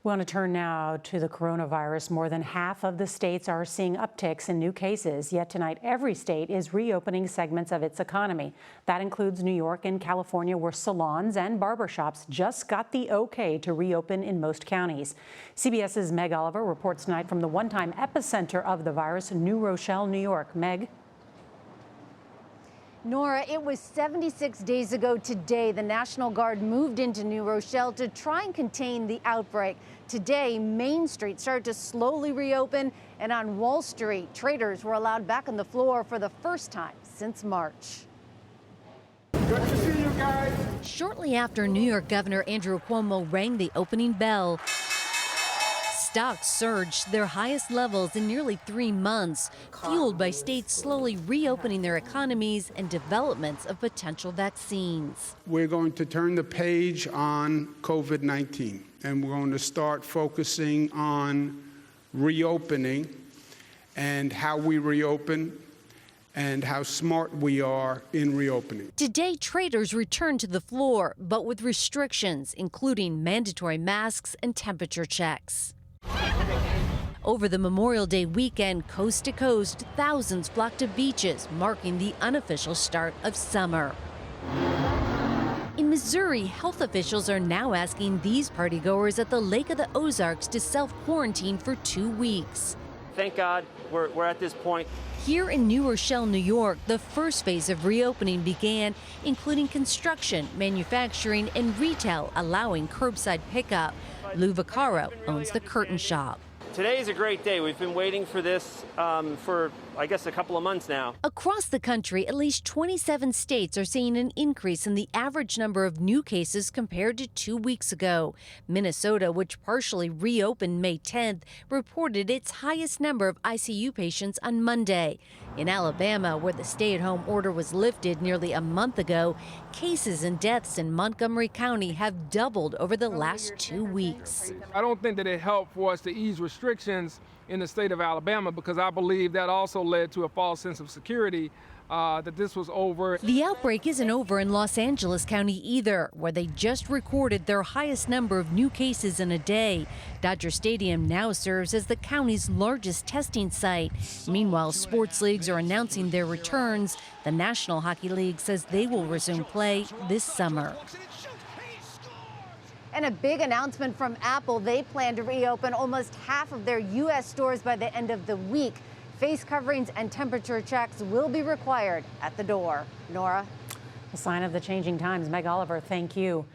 We want to turn now to the coronavirus. More than half of the states are seeing upticks in new cases, yet tonight every state is reopening segments of its economy. That includes New York and California, where salons and barbershops just got the okay to reopen in most counties. CBS's Meg Oliver reports tonight from the one-time epicenter of the virus, New Rochelle, New York. Meg? Nora, it was 76 days ago today the National Guard moved into New Rochelle to try and contain the outbreak. Today, Main Street started to slowly reopen, and on Wall Street, traders were allowed back on the floor for the first time since March. Good to see you guys. Shortly after New York Governor Andrew Cuomo rang the opening bell, stocks surged to their highest levels in nearly 3 months, fueled by states slowly reopening their economies and developments of potential vaccines. We're going to turn the page on COVID-19, and we're going to start focusing on reopening and how we reopen and how smart we are in reopening. Today, traders returned to the floor, but with restrictions, including mandatory masks and temperature checks. Over the Memorial Day weekend, coast to coast, thousands flocked to beaches, marking the unofficial start of summer. In Missouri, health officials are now asking these partygoers at the Lake of the Ozarks to self-quarantine for 2 weeks. Thank God we're at this point. Here in New Rochelle, New York, the first phase of reopening began, including construction, manufacturing, and retail, allowing curbside pickup. Lou Vaccaro owns the curtain shop. Today is a great day. We've been waiting for this for, I guess, a couple of months now. Across the country, at least 27 states are seeing an increase in the average number of new cases compared to 2 weeks ago. Minnesota, which partially reopened May 10th, reported its highest number of ICU patients on Monday. In Alabama, where the stay-at-home order was lifted nearly a month ago, cases and deaths in Montgomery County have doubled over the last 2 weeks. I don't think that it helped for us to ease restrictions in the state of Alabama, because I believe that also led to a false sense of security that this was over. The outbreak isn't over in Los Angeles County either, where they just recorded their highest number of new cases in a day. Dodger Stadium now serves as the county's largest testing site. Meanwhile, sports leagues are announcing their returns. The National Hockey League says they will resume play this summer. And a big announcement from Apple. They plan to reopen almost half of their U.S. stores by the end of the week. Face coverings and temperature checks will be required at the door. Nora? A sign of the changing times. Meg Oliver, thank you.